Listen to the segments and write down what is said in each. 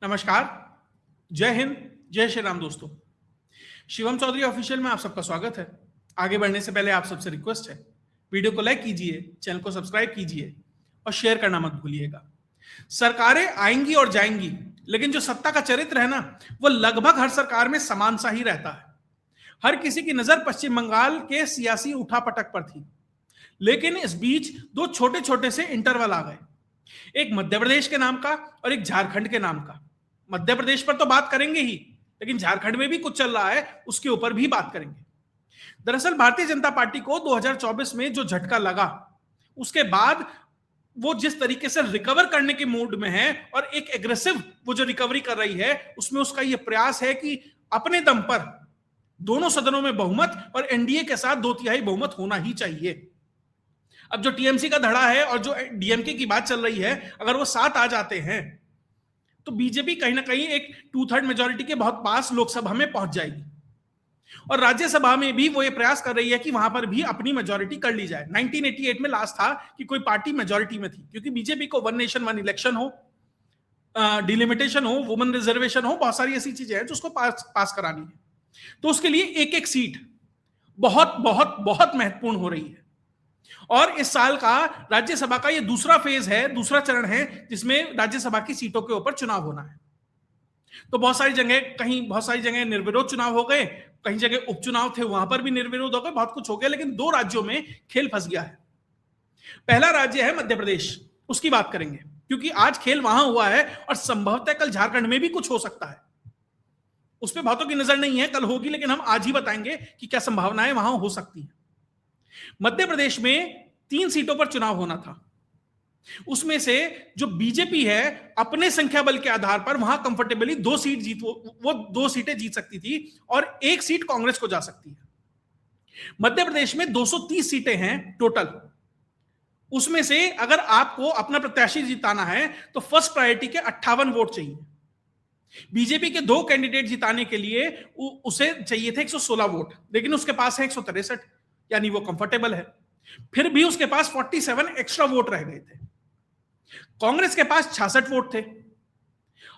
नमस्कार, जय हिंद, जय श्री राम दोस्तों। शिवम चौधरी ऑफिशियल में आप सबका स्वागत है। आगे बढ़ने से पहले आप सबसे रिक्वेस्ट है, वीडियो को लाइक कीजिए, चैनल को सब्सक्राइब कीजिए और शेयर करना मत भूलिएगा। सरकारें आएंगी और जाएंगी, लेकिन जो सत्ता का चरित्र है ना, वो लगभग हर सरकार में समान सा ही रहता है। हर किसी की नजर पश्चिम बंगाल के सियासी उठापटक पर थी, लेकिन इस बीच दो छोटे छोटे से इंटरवल आ गए, एक मध्य प्रदेश के नाम का और एक झारखंड के नाम का। मध्य प्रदेश पर तो बात करेंगे ही, लेकिन झारखंड में भी कुछ चल रहा है, उसके ऊपर भी बात करेंगे। दरअसल भारतीय जनता पार्टी को 2024 में जो झटका लगा, उसके बाद वो जिस तरीके से रिकवर करने के मूड में है और एक एग्रेसिव वो जो रिकवरी कर रही है, उसमें उसका ये प्रयास है कि अपने दम पर दोनों सदनों में बहुमत और एनडीए के साथ 2/3 बहुमत होना ही चाहिए। अब जो टीएमसी का धड़ा है और जो डीएमके की बात चल रही है, अगर वो साथ आ जाते हैं तो बीजेपी कहीं ना कहीं एक 2/3 मेजोरिटी के बहुत पास लोकसभा में पहुंच जाएगी। और राज्यसभा में भी वो ये प्रयास कर रही है कि वहां पर भी अपनी मेजोरिटी कर ली जाए। 1988 में लास्ट था कि कोई पार्टी मेजोरिटी में थी, क्योंकि बीजेपी को वन नेशन वन इलेक्शन हो, डिलिमिटेशन हो, वुमेन रिजर्वेशन हो, बहुत सारी ऐसी चीजें हैं जो उसको पास करानी है। तो उसके लिए एक एक सीट बहुत बहुत बहुत महत्वपूर्ण हो रही है। और इस साल का राज्यसभा का ये दूसरा फेज है, दूसरा चरण है, जिसमें राज्यसभा की सीटों के ऊपर चुनाव होना है। तो बहुत सारी जगह निर्विरोध चुनाव हो गए, कहीं जगह उपचुनाव थे, वहां पर भी निर्विरोध हो गए, बहुत कुछ हो गया, लेकिन दो राज्यों में खेल फंस गया है। पहला राज्य है मध्य प्रदेश, उसकी बात करेंगे, क्योंकि आज खेल वहां हुआ है और संभवतः कल झारखंड में भी कुछ हो सकता है। उस पर बहुतों की नजर नहीं है, कल होगी, लेकिन हम आज ही बताएंगे कि क्या संभावनाएं वहां हो सकती है। मध्य प्रदेश में 3 सीटों पर चुनाव होना था। उसमें से जो बीजेपी है, अपने संख्या बल के आधार पर वहां कंफर्टेबली 2 सीटें जीत सकती थी और 1 सीट कांग्रेस को जा सकती है। मध्य प्रदेश में 230 सीटें हैं टोटल। उसमें से अगर आपको अपना प्रत्याशी जिताना है तो फर्स्ट प्रायोरिटी के 58 वोट चाहिए। बीजेपी के 2 कैंडिडेट जिताने के लिए उसे चाहिए थे 116 वोट, लेकिन उसके पास है 163, यानी वो कंफर्टेबल है। फिर भी उसके पास 47 एक्स्ट्रा वोट रह गए थे। कांग्रेस के पास 66 वोट थे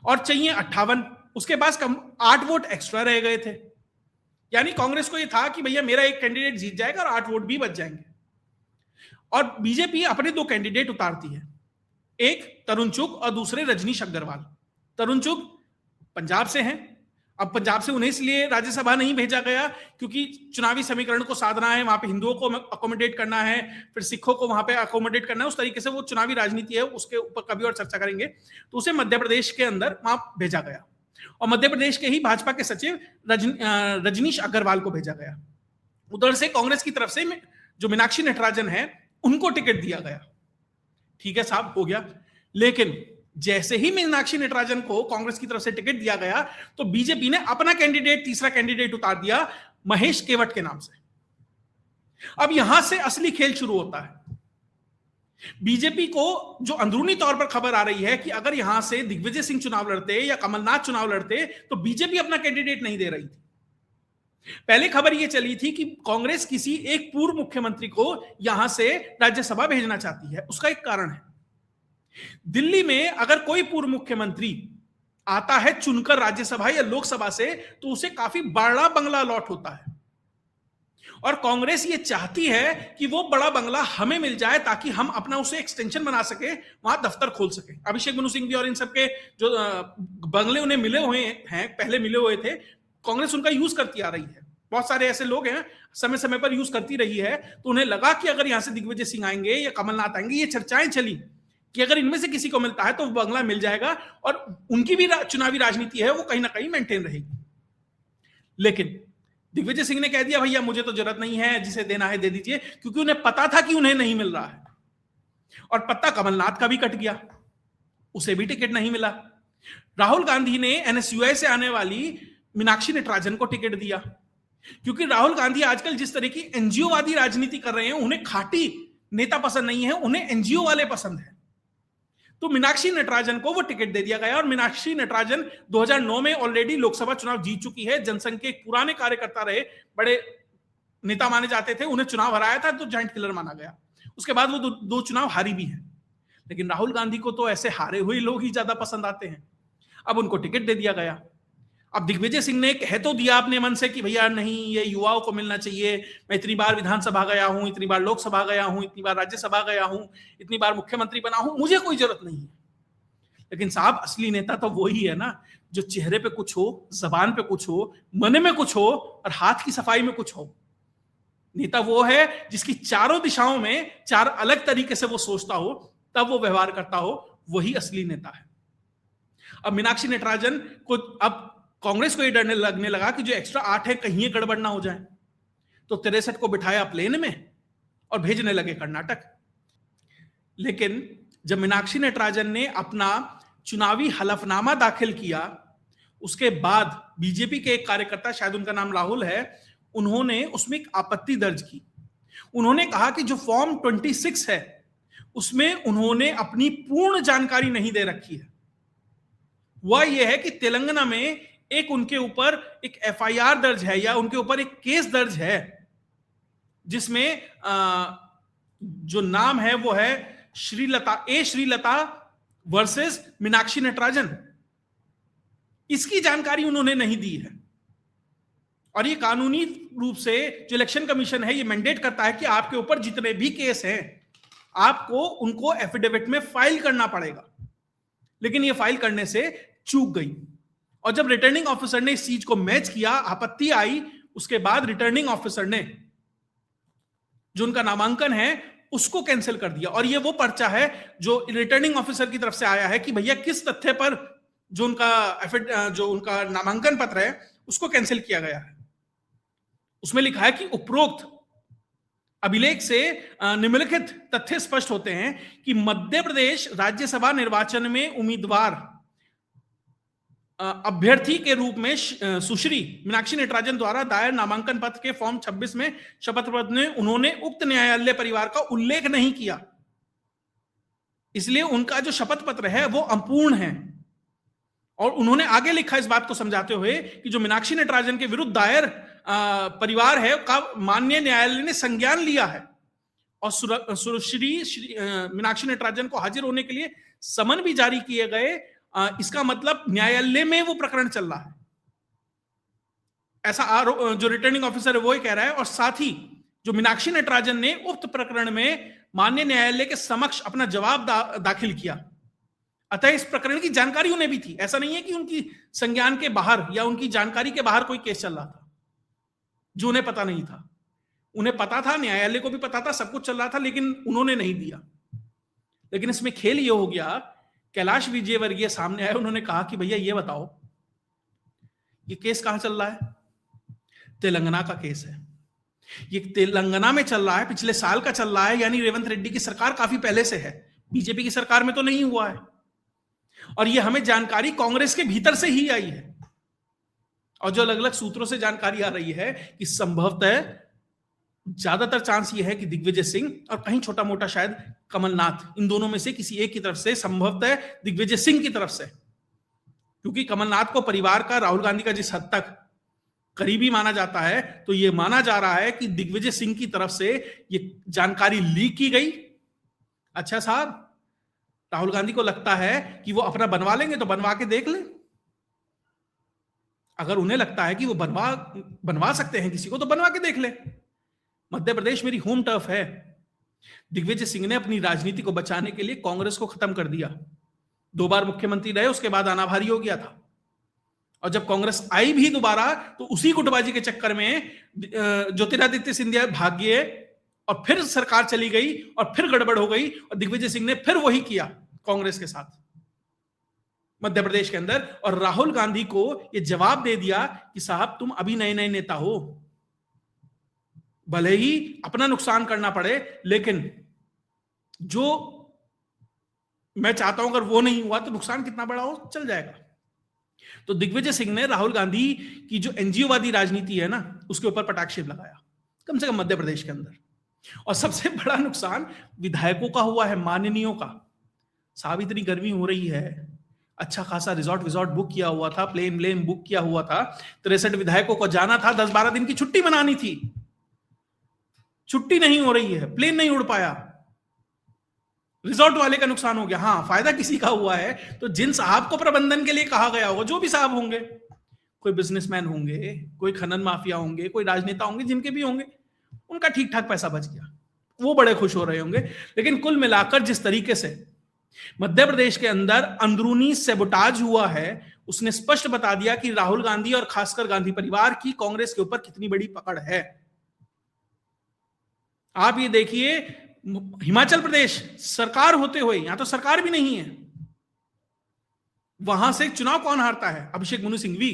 और चाहिए 58, उसके पास 8 वोट एक्स्ट्रा रह गए थे। यानी कांग्रेस को यह था कि भैया मेरा एक कैंडिडेट जीत जाएगा और 8 वोट भी बच जाएंगे। और बीजेपी अपने 2 कैंडिडेट उतारती है, एक तरुण चुग और दूसरे रजनीश अग्रवाल। तरुण चुग पंजाब से हैं। अब पंजाब से उन्हें इसलिए राज्यसभा नहीं भेजा गया क्योंकि चुनावी समीकरण को साधना है, वहां पे हिंदुओं को अकोमोडेट करना है, फिर सिखों को वहां पे अकोमोडेट करना है, उस तरीके से वो चुनावी राजनीति है, उसके ऊपर कभी और चर्चा करेंगे। तो उसे मध्य प्रदेश के अंदर वहां भेजा गया और मध्य प्रदेश के ही भाजपा के सचिव रजनीश अग्रवाल को भेजा गया। उधर से कांग्रेस की तरफ से जो मीनाक्षी नटराजन है, उनको टिकट दिया गया। ठीक है साहब, हो गया। लेकिन जैसे ही मीनाक्षी नटराजन को कांग्रेस की तरफ से टिकट दिया गया तो बीजेपी ने अपना कैंडिडेट, तीसरा कैंडिडेट उतार दिया महेश केवट के नाम से। अब यहां से असली खेल शुरू होता है। बीजेपी को जो अंदरूनी तौर पर खबर आ रही है कि अगर यहां से दिग्विजय सिंह चुनाव लड़ते या कमलनाथ चुनाव लड़ते तो बीजेपी अपना कैंडिडेट नहीं दे रही थी। पहले खबर यह चली थी कि कांग्रेस किसी एक पूर्व मुख्यमंत्री को यहां से राज्यसभा भेजना चाहती है। उसका एक कारण है, दिल्ली में अगर कोई पूर्व मुख्यमंत्री आता है चुनकर राज्यसभा या लोकसभा से, तो उसे काफी बड़ा बंगला अलॉट होता है और कांग्रेस ये चाहती है कि वो बड़ा बंगला हमें मिल जाए ताकि हम अपना उसे एक्सटेंशन बना सके, वहां दफ्तर खोल सके। अभिषेक मनु सिंह भी और इन सबके जो बंगले उन्हें मिले हुए हैं, पहले मिले हुए थे, कांग्रेस उनका यूज करती आ रही है। बहुत सारे ऐसे लोग हैं समय समय पर यूज करती रही है। तो उन्हें लगा कि अगर यहां से दिग्विजय सिंह आएंगे या कमलनाथ आएंगे, ये चर्चाएं चली कि अगर इनमें से किसी को मिलता है तो बंगला मिल जाएगा और उनकी भी चुनावी राजनीति है वो कहीं ना कहीं मेंटेन रहेगी। लेकिन दिग्विजय सिंह ने कह दिया भैया मुझे तो जरूरत नहीं है, जिसे देना है दे दीजिए, क्योंकि उन्हें पता था कि उन्हें नहीं मिल रहा है। और पत्ता कमलनाथ का भी कट गया, उसे भी टिकट नहीं मिला। राहुल गांधी ने एनएसयूआई से आने वाली मीनाक्षी नटराजन को टिकट दिया, क्योंकि राहुल गांधी आजकल जिस तरह की एनजीओवादी राजनीति कर रहे हैं, उन्हें खाटी नेता पसंद नहीं है, उन्हें एनजीओ वाले पसंद है। तो मीनाक्षी नटराजन को वो टिकट दे दिया गया और मीनाक्षी नटराजन 2009 में ऑलरेडी लोकसभा चुनाव जीत चुकी है। जनसंघ के एक पुराने कार्यकर्ता रहे, बड़े नेता माने जाते थे, उन्हें चुनाव हराया था तो जाइंट किलर माना गया। उसके बाद वो दो चुनाव हारी भी हैं। लेकिन राहुल गांधी को तो ऐसे हारे हुए लोग ही ज्यादा पसंद आते हैं। अब उनको टिकट दे दिया गया। अब दिग्विजय सिंह ने कह तो दिया अपने मन से कि भैया नहीं, ये युवाओं को मिलना चाहिए, मैं इतनी बार विधानसभा गया हूं, इतनी बार लोकसभा गया हूं, इतनी बार राज्यसभा गया हूं, इतनी बार मुख्यमंत्री बना हूं, मुझे कोई जरूरत नहीं है। लेकिन साहब असली नेता तो वही है ना, जो चेहरे पे कुछ हो, जबान पे कुछ हो, मन में कुछ हो और हाथ की सफाई में कुछ हो। नेता वो है जिसकी चारों दिशाओं में चार अलग तरीके से वो सोचता हो, तब वो व्यवहार करता हो, वही असली नेता है। अब मीनाक्षी नटराजन को अब कांग्रेस को ये डरने लगने लगा कि जो एक्स्ट्रा 8 है कहीं गड़बड़ ना हो जाए, तो 63 को बिठाया प्लेन में और भेजने लगे कर्नाटक। लेकिन जब मीनाक्षी नटराजन ने अपना चुनावी हलफनामा दाखिल किया, उसके बाद बीजेपी के एक कार्यकर्ता, शायद उनका नाम राहुल है, उन्होंने उसमें एक आपत्ति दर्ज की। उन्होंने कहा कि जो फॉर्म 26 है उसमें उन्होंने अपनी पूर्ण जानकारी नहीं दे रखी है। वह यह है कि तेलंगाना में एक उनके ऊपर एक एफआईआर दर्ज है या उनके ऊपर एक केस दर्ज है, जिसमें जो नाम है वो है श्रीलता वर्सेस मीनाक्षी नटराजन। इसकी जानकारी उन्होंने नहीं दी है। और ये कानूनी रूप से जो इलेक्शन कमीशन है, ये मैंडेट करता है कि आपके ऊपर जितने भी केस हैं आपको उनको एफिडेविट में फाइल करना पड़ेगा। लेकिन ये फाइल करने से चूक गई, और जब रिटर्निंग ऑफिसर ने इस चीज को मैच किया, आपत्ति आई, उसके बाद रिटर्निंग ऑफिसर ने जो उनका नामांकन है उसको कैंसिल कर दिया। और ये वो पर्चा है जो रिटर्निंग ऑफिसर की तरफ से आया है कि भैया किस तथ्य पर जो उनका नामांकन पत्र है उसको कैंसिल किया गया है। उसमें लिखा है कि उपरोक्त अभिलेख से निम्नलिखित तथ्य स्पष्ट होते हैं कि मध्य प्रदेश राज्यसभा निर्वाचन में उम्मीदवार अभ्यर्थी के रूप में सुश्री मीनाक्षी नटराजन द्वारा दायर नामांकन पत्र के फॉर्म 26 में शपथ पत्र में उन्होंने उक्त न्यायालय परिवार का उल्लेख नहीं किया, इसलिए उनका जो शपथ पत्र है वो अपूर्ण है। और उन्होंने आगे लिखा इस बात को समझाते हुए कि जो मीनाक्षी नटराजन के विरुद्ध दायर परिवार है का माननीय न्यायालय ने संज्ञान लिया है और सुश्री मीनाक्षी नटराजन को हाजिर होने के लिए समन भी जारी किए गए। इसका मतलब न्यायालय में वो प्रकरण चल रहा है, ऐसा जो रिटर्निंग ऑफिसर है वो ही कह रहा है। और साथ ही जो मीनाक्षी नटराजन ने उक्त प्रकरण में माननीय न्यायालय के समक्ष अपना जवाब दाखिल किया, अतः इस प्रकरण की जानकारी उन्हें भी थी। ऐसा नहीं है कि उनकी संज्ञान के बाहर या उनकी जानकारी के बाहर कोई केस चल रहा था जो उन्हें पता नहीं था। उन्हें पता था, न्यायालय को भी पता था, सब कुछ चल रहा था, लेकिन उन्होंने नहीं दिया। लेकिन इसमें खेल ये हो गया, कैलाश विजयवर्गीय सामने आए, उन्होंने कहा कि भैया ये बताओ ये केस कहां चल रहा है? तेलंगाना का केस है, ये तेलंगाना में चल रहा है, पिछले साल का चल रहा है, यानी रेवंत रेड्डी की सरकार काफी पहले से है, बीजेपी की सरकार में तो नहीं हुआ है। और ये हमें जानकारी कांग्रेस के भीतर से ही आई है, और जो अलग अलग सूत्रों से जानकारी आ रही है कि संभवतः ज्यादातर चांस ये है कि दिग्विजय सिंह और कहीं छोटा मोटा शायद कमलनाथ, इन दोनों में से किसी एक की तरफ से, संभवतः दिग्विजय सिंह की तरफ से, क्योंकि कमलनाथ को परिवार का राहुल गांधी का जिस हद तक करीबी माना जाता है, तो यह माना जा रहा है कि दिग्विजय सिंह की तरफ से यह जानकारी लीक की गई। अच्छा साहब, राहुल गांधी को लगता है कि वो अपना बनवा लेंगे तो बनवा के देख ले। अगर उन्हें लगता है कि वो बनवा सकते हैं किसी को, तो बनवा के देख ले। मध्य प्रदेश मेरी होम टर्फ है। दिग्विजय सिंह ने अपनी राजनीति को बचाने के लिए कांग्रेस को खत्म कर दिया, 2 बार मुख्यमंत्री रहे, उसके बाद आना भारी हो गया था। और जब कांग्रेस आई भी दोबारा, तो उसी गुटबाजी के चक्कर में ज्योतिरादित्य सिंधिया भाग गए और फिर सरकार चली गई और फिर गड़बड़ हो गई, और दिग्विजय सिंह ने फिर वही किया कांग्रेस के साथ मध्य प्रदेश के अंदर। और राहुल गांधी को यह जवाब दे दिया कि साहब तुम अभी नए नए नेता हो, भले ही अपना नुकसान करना पड़े, लेकिन जो मैं चाहता हूं अगर वो नहीं हुआ तो नुकसान कितना बड़ा हो चल जाएगा। तो दिग्विजय सिंह ने राहुल गांधी की जो एनजीओवादी राजनीति है ना, उसके ऊपर पटाक्षेप लगाया, कम से कम मध्य प्रदेश के अंदर। और सबसे बड़ा नुकसान विधायकों का हुआ है, माननीयों का। साहब इतनी गर्मी हो रही है, अच्छा खासा रिजॉर्ट बुक किया हुआ था, प्लेन बुक किया हुआ था, 63 विधायकों को जाना था, 10-12 दिन की छुट्टी मनानी थी, छुट्टी नहीं हो रही है, प्लेन नहीं उड़ पाया। रिजॉर्ट वाले का नुकसान हो गया, हाँ फायदा किसी का हुआ है। तो जिन साहब को प्रबंधन के लिए कहा गया होगा, जो भी साहब होंगे, कोई बिजनेसमैन होंगे, कोई खनन माफिया होंगे, कोई राजनेता होंगे, जिनके भी होंगे, उनका ठीक ठाक पैसा बच गया, वो बड़े खुश हो रहे होंगे। लेकिन कुल मिलाकर जिस तरीके से मध्य प्रदेश के अंदर अंदरूनी सेबोटाज हुआ है, उसने स्पष्ट बता दिया कि राहुल गांधी और खासकर गांधी परिवार की कांग्रेस के ऊपर कितनी बड़ी पकड़ है। आप ये देखिए, हिमाचल प्रदेश सरकार होते हुए, यहां तो सरकार भी नहीं है, वहां से चुनाव कौन हारता है? अभिषेक मनु सिंघवी।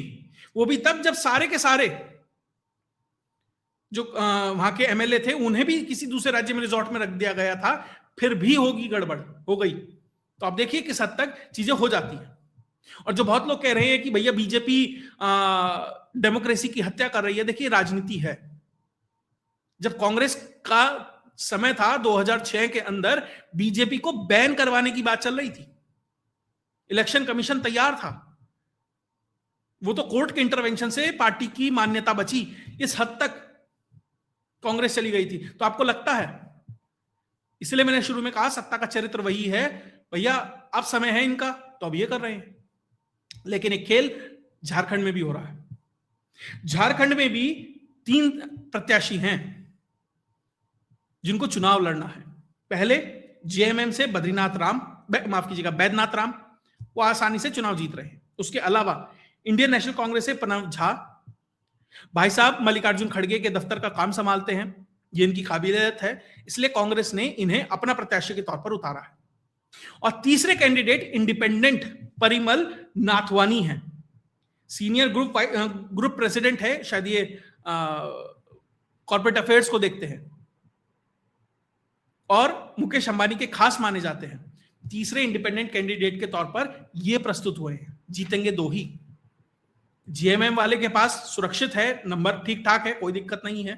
वो भी तब जब सारे के सारे जो वहां के एमएलए थे, उन्हें भी किसी दूसरे राज्य में रिजॉर्ट में रख दिया गया था, फिर भी होगी गड़बड़, हो गई। तो आप देखिए किस हद तक चीजें हो जाती हैं। और जो बहुत लोग कह रहे हैं कि भैया बीजेपी डेमोक्रेसी की हत्या कर रही है, देखिए राजनीति है। जब कांग्रेस का समय था 2006 के अंदर, बीजेपी को बैन करवाने की बात चल रही थी, इलेक्शन कमीशन तैयार था, वो तो कोर्ट के इंटरवेंशन से पार्टी की मान्यता बची, इस हद तक कांग्रेस चली गई थी। तो आपको लगता है, इसलिए मैंने शुरू में कहा सत्ता का चरित्र वही है, भैया अब समय है इनका, तो अब ये कर रहे हैं। लेकिन एक खेल झारखंड में भी हो रहा है। झारखंड में भी 3 प्रत्याशी हैं जिनको चुनाव लड़ना है। पहले जेएमएम से बैद्यनाथ राम, वो आसानी से चुनाव जीत रहे हैं। उसके अलावा इंडियन नेशनल कांग्रेस से प्रणव झा, भाई साहब मल्लिकार्जुन खड़गे के दफ्तर का काम संभालते हैं, ये इनकी काबिलियत है, इसलिए कांग्रेस ने इन्हें अपना प्रत्याशी के तौर पर उतारा है। और तीसरे कैंडिडेट इंडिपेंडेंट परिमल नाथवानी है, सीनियर ग्रुप प्रेसिडेंट है, शायद ये कॉर्पोरेट अफेयर्स को देखते हैं और मुकेश अंबानी के खास माने जाते हैं। तीसरे इंडिपेंडेंट कैंडिडेट के तौर पर ये प्रस्तुत हुए हैं, जीतेंगे 2 ही। जेएमएम वाले के पास सुरक्षित है, नंबर ठीक ठाक है, कोई दिक्कत नहीं है।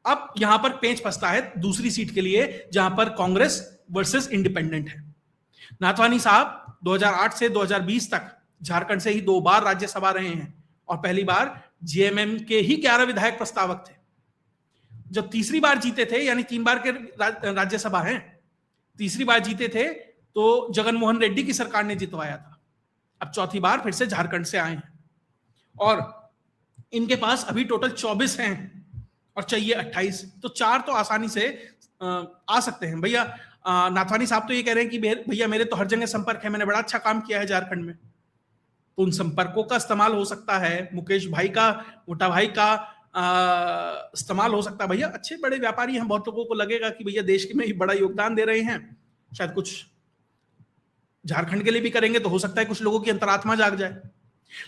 अब यहां पर पेंच फंसता है दूसरी सीट के लिए, जहां पर कांग्रेस वर्सेस इंडिपेंडेंट है। नाथवानी साहब 2008 से 2020 तक झारखंड से ही 2 बार राज्यसभा रहे हैं और पहली बार जेएमएम के ही 11 विधायक प्रस्तावक थे। जब तीसरी बार जीते थे, यानी 3 बार के राज्यसभा हैं, तीसरी बार जीते थे तो जगनमोहन रेड्डी की सरकार ने जितवाया था। अब चौथी बार फिर से झारखंड से आए हैं और इनके पास अभी टोटल 24 हैं और चाहिए 28, तो 4 तो आसानी से आ सकते हैं। भैया नाथवानी साहब तो ये कह रहे हैं कि भैया मेरे तो हर जगह संपर्क है, मैंने बड़ा अच्छा काम किया है झारखंड में, तो उन संपर्कों का इस्तेमाल हो सकता है, मुकेश भाई का, मोटा भाई का इस्तेमाल हो सकता है। भैया अच्छे बड़े व्यापारी हैं, बहुत लोगों को लगेगा कि भैया देश में ही बड़ा योगदान दे रहे हैं, शायद कुछ झारखंड के लिए भी करेंगे, तो हो सकता है कुछ लोगों की अंतरात्मा जाग जाए।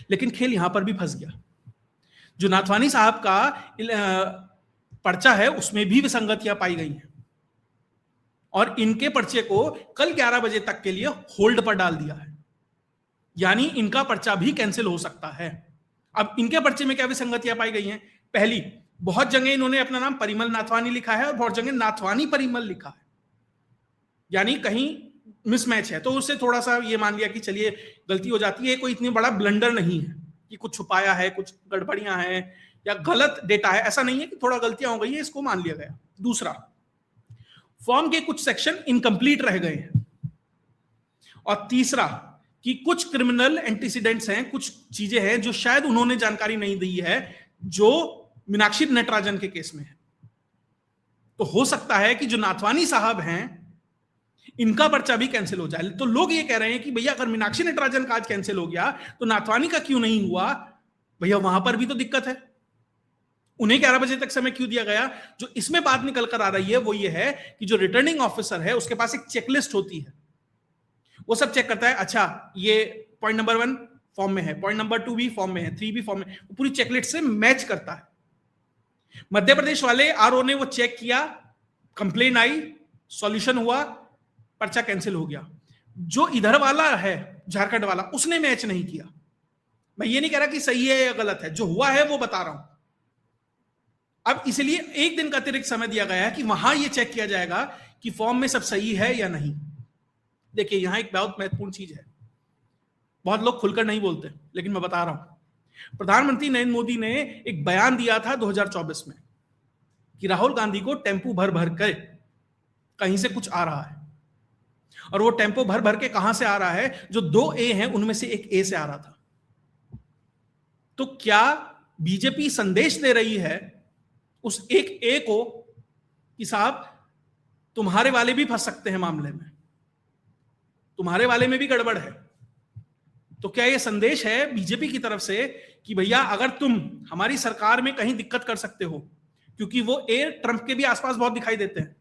लेकिन खेल यहां पर भी फंस गया। जो नाथवानी साहब का पर्चा है उसमें भी विसंगतियां पाई गई हैं और इनके पर्चे को कल 11 बजे तक के लिए होल्ड पर डाल दिया है, यानी इनका पर्चा भी कैंसिल हो सकता है। अब इनके पर्चे में क्या विसंगतियां पाई गई हैं? पहली, बहुत जगह इन्होंने अपना नाम परिमल नाथवानी लिखा है और बहुत जगह नाथवानी परिमल लिखा है, यानी कहीं मिसमैच है। तो उससे थोड़ा सा ये मान लिया कि चलिए गलती हो जाती है, कोई इतनी बड़ा ब्लंडर नहीं है कि कुछ छुपाया है, कुछ गड़बड़ियां हैं या गलत डेटा है, ऐसा नहीं है कि थोड़ा गलतियां हो गई है, इसको मान लिया गया। दूसरा, फॉर्म के कुछ सेक्शन इनकम्प्लीट रह गए हैं। और तीसरा कि कुछ क्रिमिनल एंटीसीडेंट्स हैं, कुछ चीजें हैं जो शायद उन्होंने जानकारी नहीं दी है, जो मीनाक्षी नटराजन के केस में है। तो हो सकता है कि जो नाथवानी साहब हैं इनका पर्चा भी कैंसिल हो जाए। तो लोग ये कह रहे हैं कि भैया अगर मीनाक्षी नटराजन का आज कैंसिल हो गया तो नाथवानी का क्यों नहीं हुआ? भैया वहां पर भी तो दिक्कत है, उन्हें 11 बजे तक समय क्यों दिया गया? जो इसमें बात निकल कर आ रही है वो ये है कि जो रिटर्निंग ऑफिसर है उसके पास एक चेकलिस्ट होती है, वो सब चेक करता है, अच्छा ये पॉइंट नंबर 1 फॉर्म में है, पॉइंट नंबर 2 भी फॉर्म में है, 3 भी फॉर्म में, वो पूरी चेकलिस्ट से मैच करता है। मध्य प्रदेश वाले आरओ ने वो चेक किया, कंप्लेन आई, सॉल्यूशन हुआ, पर्चा कैंसिल हो गया। जो इधर वाला है झारखंड वाला, उसने मैच नहीं किया। मैं ये नहीं कह रहा कि सही है या गलत है, जो हुआ है वो बता रहा हूं। अब इसलिए 1 दिन का अतिरिक्त समय दिया गया है कि वहां ये चेक किया जाएगा कि फॉर्म में सब सही है या नहीं। देखिए यहां एक बहुत महत्वपूर्ण चीज है, बहुत लोग खुलकर नहीं बोलते, लेकिन मैं बता रहा हूं। प्रधानमंत्री नरेंद्र मोदी ने एक बयान दिया था 2024 में कि राहुल गांधी को टेम्पू भर भर कर कहीं से कुछ आ रहा है। और वो टेम्पो भर भर के कहां से आ रहा है? जो 2 ए हैं उनमें से एक ए से आ रहा था। तो क्या बीजेपी संदेश दे रही है उस एक ए को कि साहब तुम्हारे वाले भी फंस सकते हैं मामले में, तुम्हारे वाले में भी गड़बड़ है? तो क्या यह संदेश है बीजेपी की तरफ से कि भैया अगर तुम हमारी सरकार में कहीं दिक्कत कर सकते हो, क्योंकि वो ए ट्रंप के भी आसपास बहुत दिखाई देते हैं।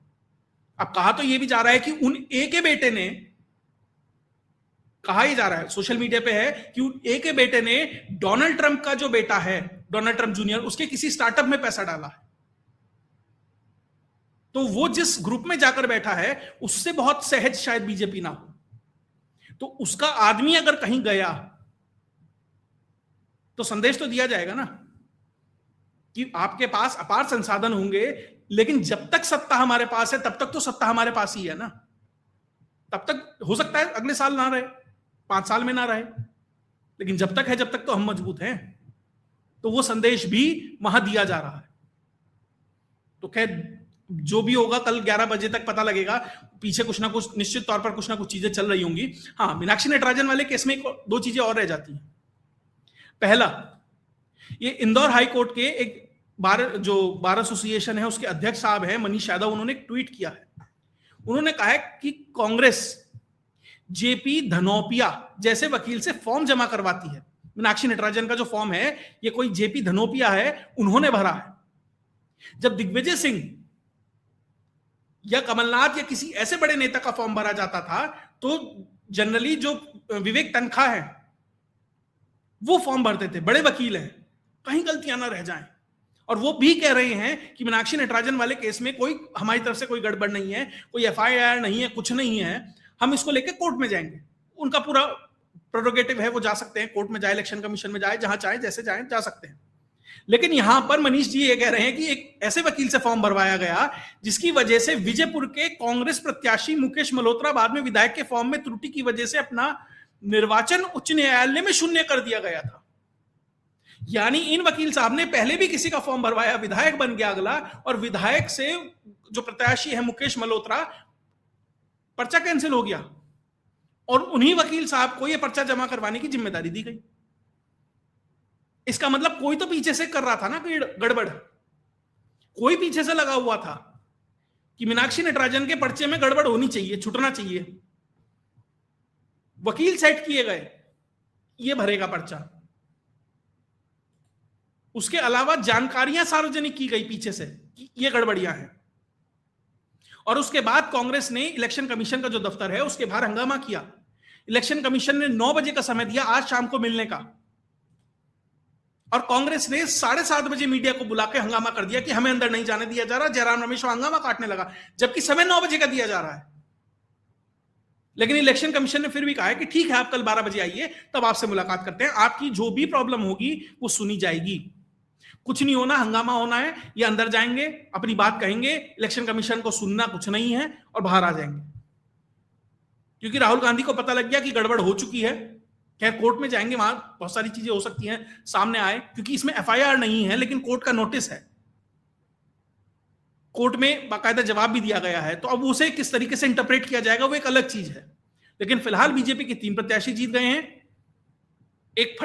अब कहा तो यह भी जा रहा है कि उन ए के बेटे ने, कहा ही जा रहा है सोशल मीडिया पे है कि उन ए के बेटे ने डोनाल्ड ट्रंप का जो बेटा है, डोनाल्ड ट्रंप जूनियर, उसके किसी स्टार्टअप में पैसा डाला है। तो वो जिस ग्रुप में जाकर बैठा है उससे बहुत सहज शायद बीजेपी ना हो। तो उसका आदमी अगर कहीं गया तो संदेश तो दिया जाएगा ना कि आपके पास अपार संसाधन होंगे, लेकिन जब तक सत्ता हमारे पास है तब तक तो सत्ता हमारे पास ही है ना। तब तक हो सकता है अगले साल ना रहे, 5 साल में ना रहे, लेकिन जब तक है जब तक तो हम मजबूत हैं। तो वो संदेश भी वहां दिया जा रहा है। तो खैर जो भी होगा कल 11 बजे तक पता लगेगा। पीछे कुछ ना कुछ निश्चित तौर पर कुछ ना कुछ चीजें चल रही होंगी। हाँ, मीनाक्षी नटराजन वाले केस में 2 चीजें और रह जाती हैं। पहला, ये इंदौर हाई कोर्ट के एक बार एसोसिएशन है उसके अध्यक्ष साहब हैं मनीष यादव, उन्होंने एक ट्वीट किया है। उन्होंने कहा है कि कांग्रेस जेपी धनोपिया जैसे वकील से फॉर्म जमा करवाती है। मीनाक्षी नटराजन का जो फॉर्म है ये कोई जेपी धनोपिया है, उन्होंने भरा है। जब दिग्विजय सिंह या कमलनाथ या किसी ऐसे बड़े नेता का फॉर्म भरा जाता था तो जनरली जो विवेक तनखा है वो फॉर्म भरते थे, बड़े वकील हैं, कहीं गलतियां ना रह जाएं। और वो भी कह रहे हैं कि मीनाक्षी नटराजन वाले केस में कोई हमारी तरफ से कोई गड़बड़ नहीं है, कोई एफआईआर नहीं है, कुछ नहीं है, हम इसको लेकर कोर्ट में जाएंगे। उनका पूरा प्रेरोगेटिव है, वो जा सकते हैं कोर्ट में, जाए इलेक्शन कमीशन में जाए, जहां चाहे जैसे जाए जा सकते हैं। लेकिन यहां पर मनीष जी ये कह रहे हैं कि एक ऐसे वकील से फॉर्म भरवाया गया जिसकी वजह से विजयपुर के कांग्रेस प्रत्याशी मुकेश मल्होत्रा बाद में विधायक के फॉर्म में त्रुटि की वजह से अपना निर्वाचन उच्च न्यायालय में शून्य कर दिया गया था। यानी इन वकील साहब ने पहले भी किसी का फॉर्म भरवाया, विधायक बन गया अगला, और विधायक से जो प्रत्याशी है मुकेश मल्होत्रा, पर्चा कैंसिल हो गया और उन्हीं वकील साहब को यह पर्चा जमा करवाने की जिम्मेदारी दी गई। इसका मतलब कोई तो पीछे से कर रहा था ना कि गड़बड़, कोई पीछे से लगा हुआ था कि मीनाक्षी नटराजन के पर्चे में गड़बड़ होनी चाहिए, छूटना चाहिए। वकील सेट किए गए, ये भरेगा पर्चा। उसके अलावा जानकारियां सार्वजनिक की गई पीछे से कि ये गड़बड़ियां हैं। और उसके बाद कांग्रेस ने इलेक्शन कमीशन का जो दफ्तर है उसके बाहर हंगामा किया। इलेक्शन कमीशन ने 9 बजे का समय दिया आज शाम को मिलने का, और कांग्रेस ने 7:30 बजे मीडिया को बुला के हंगामा कर दिया कि हमें अंदर नहीं जाने दिया जा रहा। जयराम रमेश हंगामा काटने लगा, जबकि समय 9 बजे का दिया जा रहा है। लेकिन इलेक्शन कमीशन ने फिर भी कहा है कि ठीक है, आप कल 12 बजे आइए, तब आपसे मुलाकात करते हैं, आपकी जो भी प्रॉब्लम होगी वो सुनी जाएगी। कुछ नहीं होना, हंगामा होना है, ये अंदर जाएंगे, अपनी बात कहेंगे, इलेक्शन कमीशन को सुनना कुछ नहीं है और बाहर आ जाएंगे। क्योंकि राहुल गांधी को पता लग गया कि गड़बड़ हो चुकी है। खैर कोर्ट में जाएंगे, वहां बहुत सारी चीजें हो सकती हैं सामने आए, क्योंकि इसमें एफआईआर नहीं है लेकिन कोर्ट का नोटिस है, कोर्ट में बाकायदा जवाब भी दिया गया है। तो अब उसे किस तरीके से इंटरप्रेट किया जाएगा वो एक अलग चीज है। लेकिन फिलहाल बीजेपी के 3 प्रत्याशी जीत गए हैं। एक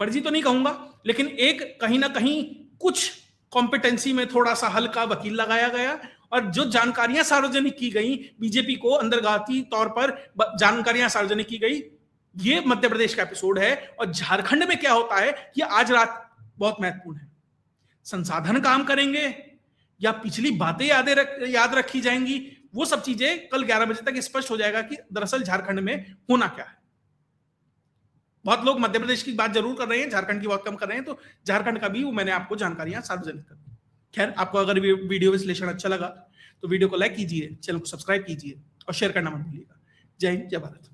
फर्जी तो नहीं कहूंगा, लेकिन एक कहीं ना कहीं कुछ कॉम्पिटेंसी में थोड़ा सा हल्का वकील लगाया गया, और जो जानकारियां सार्वजनिक की गई बीजेपी को अंतर्घाती तौर पर जानकारियां सार्वजनिक की गई, ये मध्य प्रदेश का एपिसोड है। और झारखंड में क्या होता है ये आज रात बहुत महत्वपूर्ण है। संसाधन काम करेंगे या पिछली बातें याद रखी जाएंगी, वो सब चीजें कल 11 बजे तक स्पष्ट हो जाएगा कि दरअसल झारखंड में होना क्या है। बहुत लोग मध्य प्रदेश की बात जरूर कर रहे हैं, झारखंड की बहुत कम कर रहे हैं, तो झारखंड का भी वो मैंने आपको जानकारियां सार्वजनिक कर दी। खैर, आपको अगर वीडियो विश्लेषण अच्छा लगा तो वीडियो को लाइक कीजिए, चैनल को सब्सक्राइब कीजिए और शेयर करना मत भूलिएगा। जय हिंद, जय भारत।